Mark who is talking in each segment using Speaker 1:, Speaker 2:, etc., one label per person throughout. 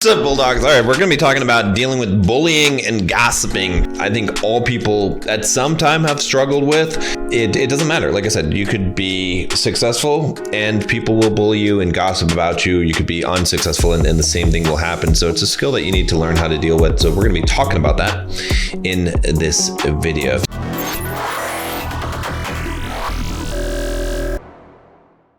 Speaker 1: What's up, Bulldogs? All right, we're going to be talking about dealing with bullying and gossiping. I think all people at some time have struggled with. It doesn't matter. Like I said, you could be successful and people will bully you and gossip about you. You could be unsuccessful and the same thing will happen. So it's a skill that you need to learn how to deal with. So we're going to be talking about that in this video.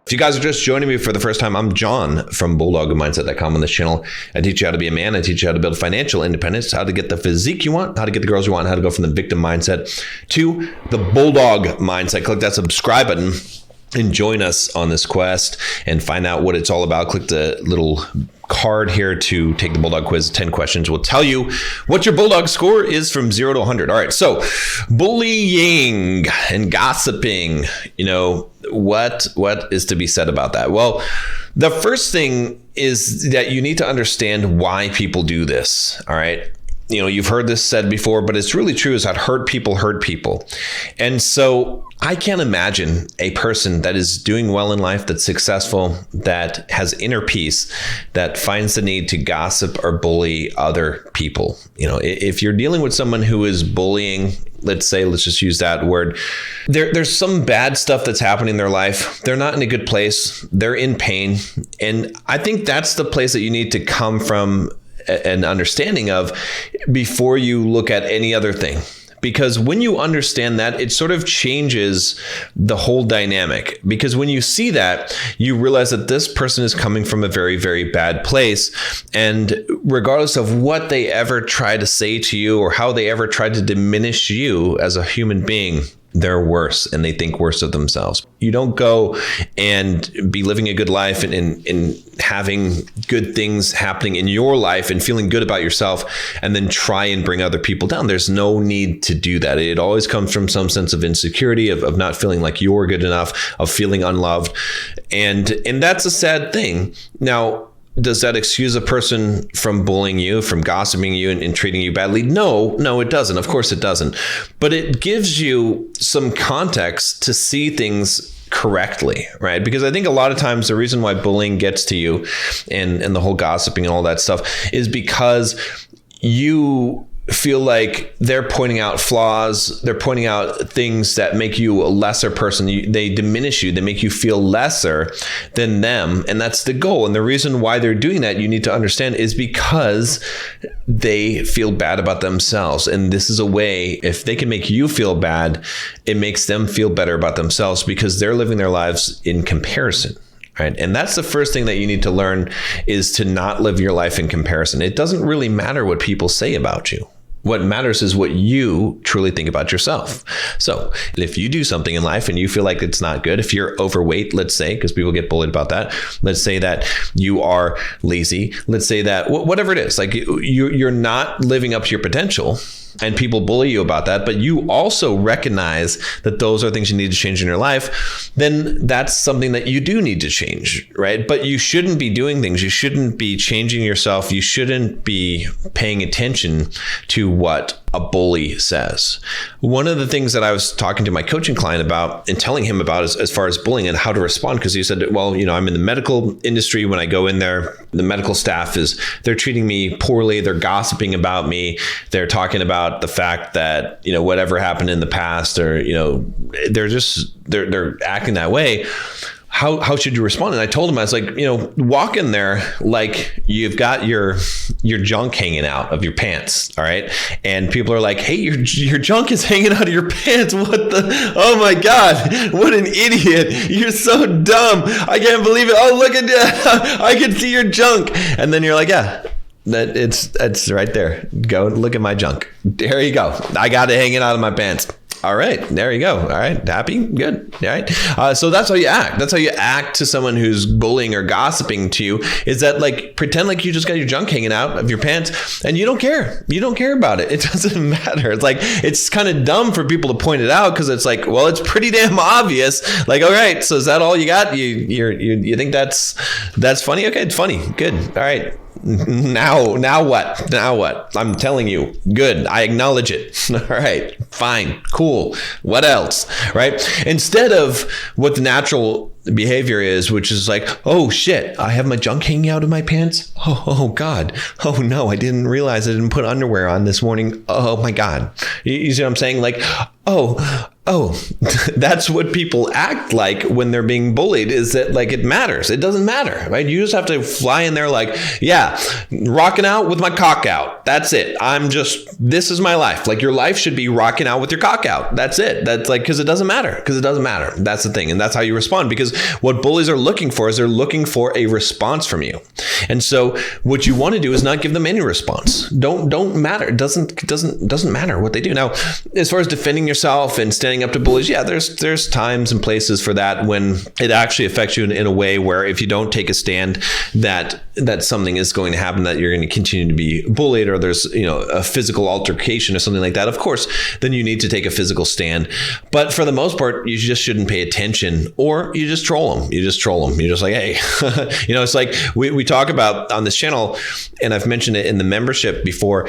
Speaker 1: If you guys are just joining me for the first time, I'm John from BulldogMindset.com. On this channel, I teach you how to be a man. I teach you how to build financial independence, how to get the physique you want, how to get the girls you want, how to go from the victim mindset to the Bulldog mindset. Click that subscribe button and join us on this quest and find out what it's all about. Click the little card here to take the Bulldog quiz. 10 questions will tell you what your Bulldog score is from 0 to 100. All right, so bullying and gossiping, what is to be said about that? Well, the first thing is that you need to understand why people do this. All right. You've heard this said before, but it's really true, is that hurt people. And so I can't imagine a person that is doing well in life, that's successful, that has inner peace, that finds the need to gossip or bully other people. If you're dealing with someone who is bullying, let's just use that word, there's some bad stuff that's happening in their life. They're not in a good place. They're in pain. And I think that's the place that you need to come from an understanding of before you look at any other thing. Because when you understand that, it sort of changes the whole dynamic. Because when you see that, you realize that this person is coming from a very, very bad place. And regardless of what they ever try to say to you or how they ever try to diminish you as a human being, they're worse and they think worse of themselves. You don't go and be living a good life and having good things happening in your life and feeling good about yourself and then try and bring other people down. There's no need to do that. It always comes from some sense of insecurity, of not feeling like you're good enough, of feeling unloved. And that's a sad thing. Now, does that excuse a person from bullying you, from gossiping you and treating you badly? No, it doesn't. Of course it doesn't. But it gives you some context to see things correctly, right? Because I think a lot of times the reason why bullying gets to you and the whole gossiping and all that stuff is because you feel like they're pointing out flaws, they're pointing out things that make you a lesser person. They diminish you, they make you feel lesser than them. And that's the goal. And the reason why they're doing that, you need to understand, is because they feel bad about themselves. And this is a way, if they can make you feel bad, it makes them feel better about themselves because they're living their lives in comparison. Right? And that's the first thing that you need to learn, is to not live your life in comparison. It doesn't really matter what people say about you. What matters is what you truly think about yourself. So if you do something in life and you feel like it's not good, if you're overweight, let's say, because people get bullied about that. Let's say that you are lazy. Let's say that whatever it is, like you're not living up to your potential. And people bully you about that, but you also recognize that those are things you need to change in your life, then that's something that you do need to change, right? But you shouldn't be doing things. You shouldn't be changing yourself. You shouldn't be paying attention to what a bully says. One of the things that I was talking to my coaching client about and telling him about as far as bullying and how to respond, because he said, well, I'm in the medical industry. When I go in there, the medical staff they're treating me poorly. They're gossiping about me. They're talking about the fact that, whatever happened in the past, or, they're acting that way. How should you respond? And I told him, I was like, walk in there like you've got your junk hanging out of your pants. All right. And people are like, hey, your junk is hanging out of your pants. What the? Oh my God. What an idiot. You're so dumb. I can't believe it. Oh, look at that. I can see your junk. And then you're like, yeah. It's right there. Go look at my junk. There you go. I got it hanging out of my pants. All right, there you go. All right, happy, good. All right. So that's how you act. That's how you act to someone who's bullying or gossiping to you, is that pretend like you just got your junk hanging out of your pants and you don't care. You don't care about it. It doesn't matter. It's kind of dumb for people to point it out, because it's like, well, it's pretty damn obvious. Like, all right, so is that all you got? You think that's funny? Okay, it's funny. Good. All right. Now what? Now what? I'm telling you, good. I acknowledge it. All right, fine, cool. What else? Right? Instead of what the natural behavior is, which is like, oh shit, I have my junk hanging out of my pants. Oh God. Oh no, I didn't realize I didn't put underwear on this morning. Oh my God. You see what I'm saying? Like, oh, that's what people act like when they're being bullied, is that like it matters. It doesn't matter, right? You just have to fly in there like, yeah, rocking out with my cock out. That's it. This is my life. Like your life should be rocking out with your cock out. That's it. That's like, because it doesn't matter. That's the thing. And that's how you respond, because what bullies are looking for is they're looking for a response from you. And so what you want to do is not give them any response. Don't matter. It doesn't matter what they do. Now, as far as defending yourself and standing up to bullies, yeah, there's times and places for that when it actually affects you in a way where if you don't take a stand, that something is going to happen, that you're going to continue to be bullied, or there's a physical altercation or something like that. Of course, then you need to take a physical stand. But for the most part, you just shouldn't pay attention, or you just troll them. You're just like, hey, it's like we talk about on this channel, and I've mentioned it in the membership before,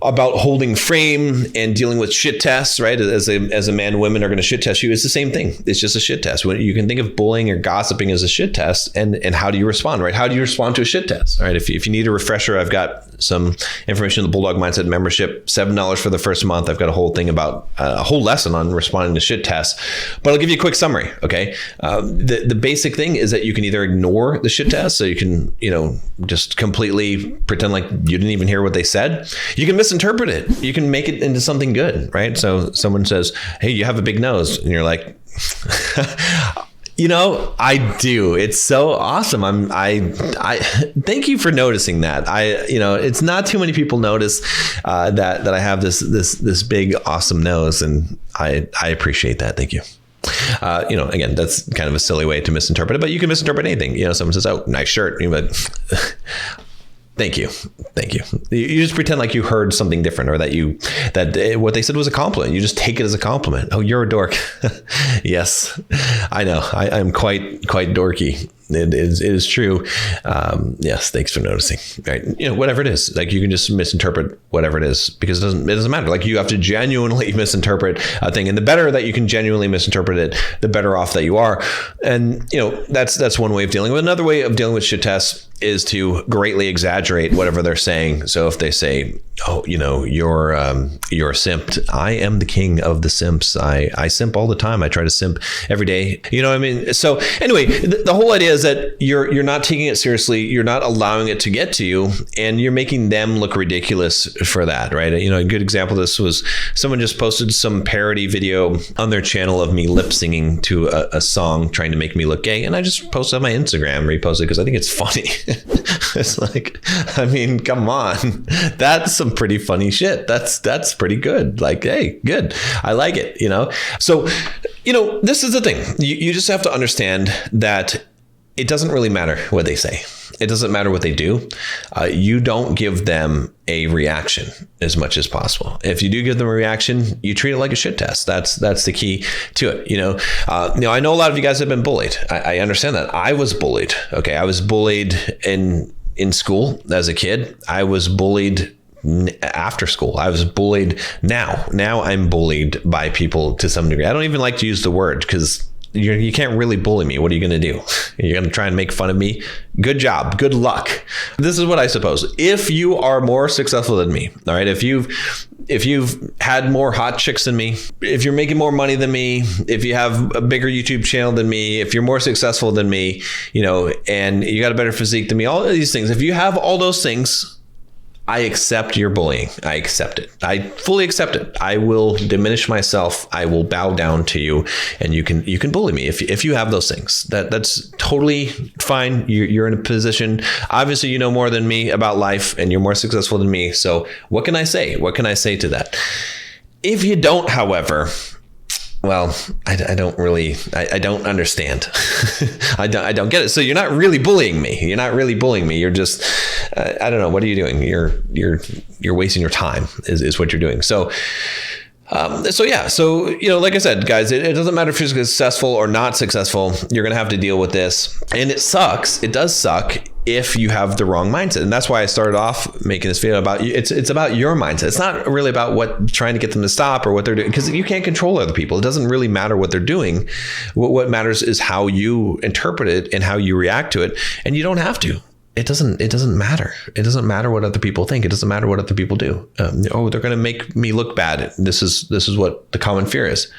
Speaker 1: about holding frame and dealing with shit tests, right? As a man, women are going to shit test you. It's the same thing. It's just a shit test. When you can think of bullying or gossiping as a shit test, and how do you respond, right? How do you respond to a shit test, right? If you need a refresher, I've got some information in the Bulldog Mindset membership, $7 for the first month. I've got a whole thing about a whole lesson on responding to shit tests, but I'll give you a quick summary. Okay. The basic thing is that you can either ignore the shit test, so you can, just completely pretend like you didn't even hear what they said. You can misinterpret it. You can make it into something good, right? So someone says, hey, you have a big nose. And you're like, I do. It's so awesome. I thank you for noticing that. It's not too many people notice that I have this big, awesome nose, and I appreciate that. Thank you. Again, that's kind of a silly way to misinterpret it, but you can misinterpret anything. Someone says, oh, nice shirt. But thank you. You just pretend like you heard something different, or that what they said was a compliment. You just take it as a compliment. Oh, you're a dork. Yes, I know. I'm quite dorky. It is true. Yes, thanks for noticing. Right, whatever it is, like you can just misinterpret whatever it is, because it doesn't matter. Like you have to genuinely misinterpret a thing, and the better that you can genuinely misinterpret it, the better off that you are. And that's one way of dealing with. Another way of dealing with shit tests is to greatly exaggerate whatever they're saying. So if they say, oh, you're simped. I am the king of the simps. I simp all the time. I try to simp every day. So anyway, the whole idea is that you're not taking it seriously. You're not allowing it to get to you, and you're making them look ridiculous for that, right? A good example of this was someone just posted some parody video on their channel of me lip singing to a song trying to make me look gay. And I just posted on my Instagram, reposted because I think it's funny. It's like, come on, that's some pretty funny shit. That's pretty good. Like, hey, good. I like it, So, this is the thing. You just have to understand that it doesn't really matter what they say. It doesn't matter what they do. You don't give them a reaction as much as possible. If you do give them a reaction, you treat it like a shit test. That's the key to it. I know a lot of you guys have been bullied. I understand that. I was bullied. Okay. I was bullied in school as a kid. I was bullied after school. I was bullied now. Now I'm bullied by people to some degree. I don't even like to use the word, because you can't really bully me. What are you going to do? You're going to try and make fun of me? Good job. Good luck. This is what I suppose. If you are more successful than me, all right, if you've had more hot chicks than me, if you're making more money than me, if you have a bigger YouTube channel than me, if you're more successful than me, and you got a better physique than me, all of these things, if you have all those things, I accept your bullying. I accept it. I fully accept it. I will diminish myself. I will bow down to you, and you can bully me if you have those things. That's totally fine. You're in a position. Obviously, you know more than me about life, and you're more successful than me. So what can I say? What can I say to that? If you don't, however, well, I don't understand. I don't get it. So you're not really bullying me. You're just, I don't know. What are you doing? You're wasting your time is what you're doing. So yeah. So, like I said, guys, it doesn't matter if you're successful or not successful. You're going to have to deal with this, and it sucks. It does suck if you have the wrong mindset. And that's why I started off making this video about you. It's about your mindset. It's not really about trying to get them to stop or what they're doing, because you can't control other people. It doesn't really matter what they're doing. What matters is how you interpret it and how you react to it. And you don't have to. It doesn't matter. It doesn't matter what other people think. It doesn't matter what other people do. They're going to make me look bad. This is what the common fear is.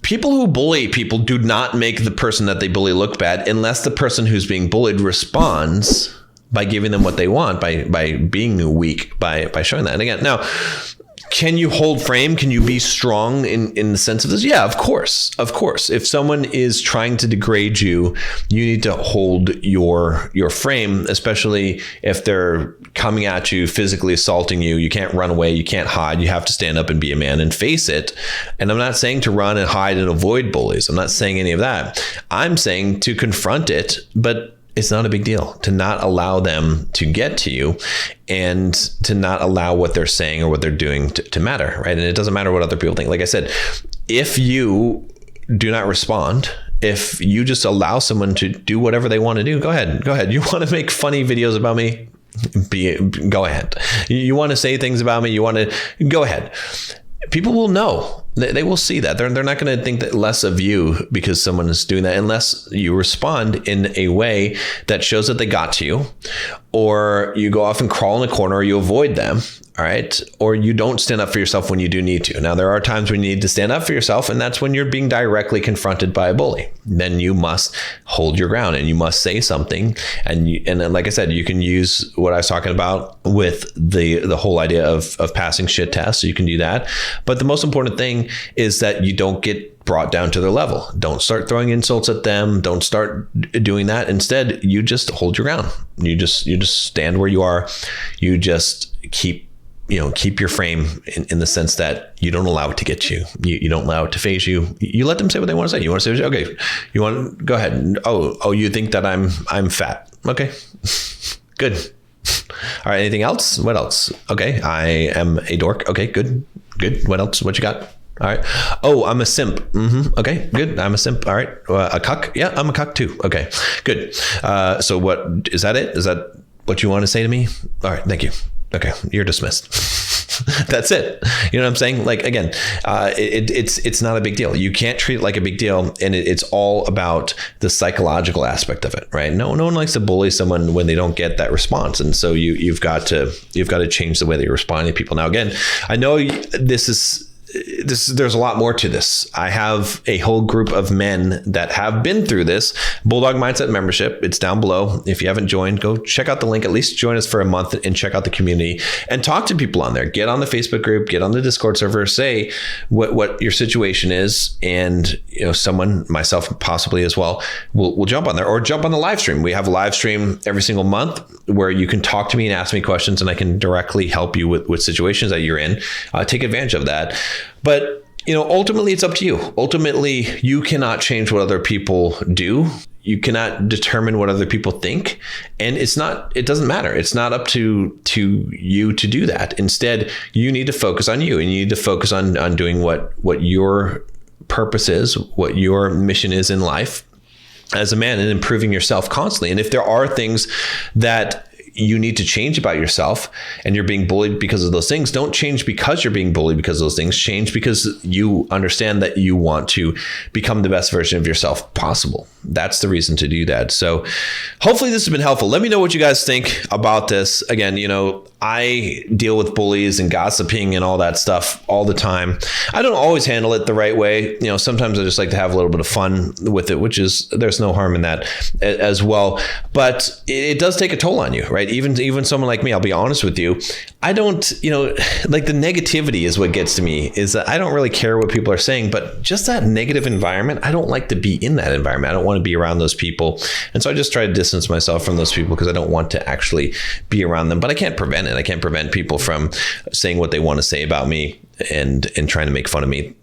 Speaker 1: People who bully people do not make the person that they bully look bad, unless the person who's being bullied responds by giving them what they want, by being weak, by showing that. And again, now, can you hold frame? Can you be strong in the sense of this? Yeah, of course. Of course. If someone is trying to degrade you, you need to hold your frame, especially if they're coming at you, physically assaulting you. You can't run away. You can't hide. You have to stand up and be a man and face it. And I'm not saying to run and hide and avoid bullies. I'm not saying any of that. I'm saying to confront it, but it's not a big deal to not allow them to get to you, and to not allow what they're saying or what they're doing to matter, right? And it doesn't matter what other people think. Like I said, if you do not respond, if you just allow someone to do whatever they want to do, go ahead. You want to make funny videos about me? Go ahead. You want to say things about me? You want to go ahead. People will know. They will see that. They're not going to think that less of you because someone is doing that, unless you respond in a way that shows that they got to you, or you go off and crawl in a corner, or you avoid them. All right. Or you don't stand up for yourself when you do need to. Now, there are times when you need to stand up for yourself, and that's when you're being directly confronted by a bully. Then you must hold your ground and you must say something. And then, like I said, you can use what I was talking about with the whole idea of passing shit tests. So you can do that. But the most important thing is that you don't get brought down to their level. Don't start throwing insults at them. Don't start doing that. Instead, you just hold your ground. You just stand where you are. You just keep your frame in the sense that you don't allow it to get you. You don't allow it to phase you. You let them say what they want to say. You want to say, okay, you want to go ahead. Oh, you think that I'm fat. Okay, good. All right. Anything else? What else? Okay. I am a dork. Okay, good. What else? What you got? All right. Oh, I'm a simp. Okay, good. I'm a simp. All right. A cuck. Yeah, I'm a cuck too. Okay, good. So what is that? Is that what you want to say to me? All right. Thank you. Okay, you're dismissed. That's it. You know what I'm saying? Like, again, it's not a big deal. You can't treat it like a big deal, and it's all about the psychological aspect of it, right? No one likes to bully someone when they don't get that response, and so you've got to change the way that you respond to people. Now, again, I know there's a lot more to this. I have a whole group of men that have been through this. Bulldog Mindset membership. It's down below. If you haven't joined, go check out the link. At least join us for a month and check out the community and talk to people on there. Get on the Facebook group, get on the Discord server, say what your situation is. And someone, myself possibly as well, will jump on there, or jump on the live stream. We have a live stream every single month where you can talk to me and ask me questions, and I can directly help you with situations that you're in. Take advantage of that. But, ultimately it's up to you. Ultimately, you cannot change what other people do. You cannot determine what other people think. And it doesn't matter. It's not up to you to do that. Instead, you need to focus on you, and you need to focus on doing what your purpose is, what your mission is in life as a man, and improving yourself constantly. And if there are things that you need to change about yourself and you're being bullied because of those things, don't change because you're being bullied because of those things. Change because you understand that you want to become the best version of yourself possible. That's the reason to do that. So hopefully this has been helpful. Let me know what you guys think about this. Again, I deal with bullies and gossiping and all that stuff all the time. I don't always handle it the right way. Sometimes I just like to have a little bit of fun with it, there's no harm in that as well. But it does take a toll on you, right? Even someone like me, I'll be honest with you. I don't, like, the negativity is what gets to me, is that I don't really care what people are saying, but just that negative environment, I don't like to be in that environment. I don't want to be around those people. And so I just try to distance myself from those people because I don't want to actually be around them, but I can't prevent it. I can't prevent people from saying what they want to say about me and trying to make fun of me.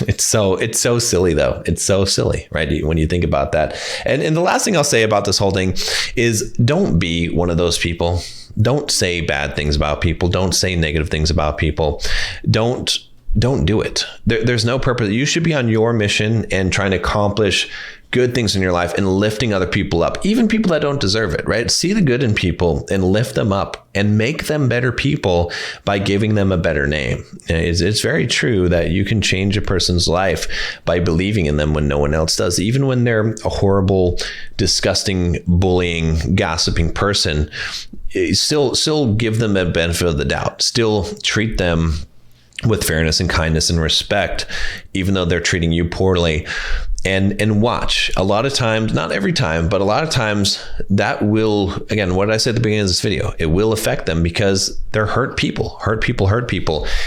Speaker 1: It's so silly though. It's so silly, right? When you think about that. And the last thing I'll say about this whole thing is, don't be one of those people. Don't say bad things about people. Don't say negative things about people. Don't do it. There's no purpose. You should be on your mission and trying to accomplish good things in your life and lifting other people up, even people that don't deserve it, right? See the good in people and lift them up and make them better people by giving them a better name. It's very true that you can change a person's life by believing in them when no one else does. Even when they're a horrible, disgusting, bullying, gossiping person, still give them a benefit of the doubt. Still treat them with fairness and kindness and respect, even though they're treating you poorly. And watch. A lot of times, not every time, but a lot of times that will, again, what did I say at the beginning of this video? It will affect them because they're hurt people.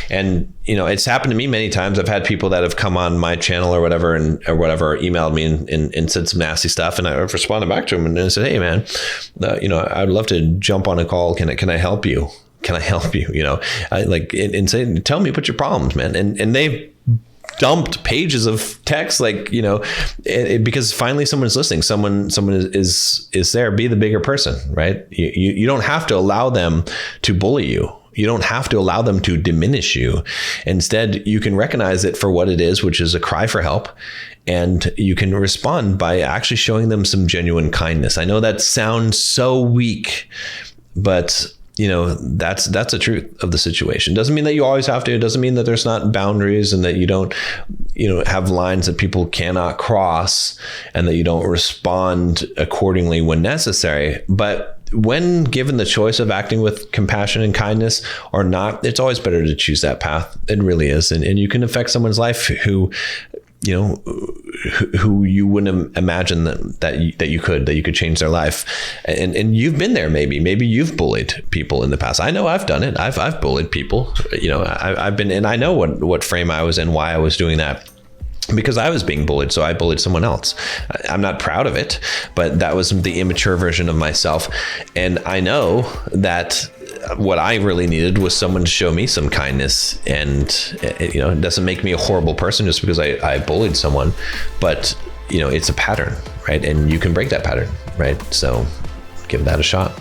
Speaker 1: And, it's happened to me many times. I've had people that have come on my channel or whatever, emailed me and said some nasty stuff. And I've responded back to them and I said, hey, man, I'd love to jump on a call. Can I help you? Can I help you? And say, tell me what your problems, man. And they've dumped pages of text, because finally someone's listening. Someone is there. Be the bigger person, right? You don't have to allow them to bully you. You don't have to allow them to diminish you. Instead, you can recognize it for what it is, which is a cry for help. And you can respond by actually showing them some genuine kindness. I know that sounds so weak, but that's the truth of the situation. Doesn't mean that you always have to. It doesn't mean that there's not boundaries and that you don't, have lines that people cannot cross and that you don't respond accordingly when necessary. But when given the choice of acting with compassion and kindness or not, it's always better to choose that path. It really is. And you can affect someone's life who you wouldn't imagine that you could change their life. And you've been there. Maybe you've bullied people in the past. I know I've done it. I've bullied people, I've been, and I know what frame I was in, why I was doing that, because I was being bullied. So I bullied someone else. I'm not proud of it, but that was the immature version of myself. And I know that what I really needed was someone to show me some kindness. And it doesn't make me a horrible person just because I bullied someone, but it's a pattern, right? And you can break that pattern, right? So give that a shot.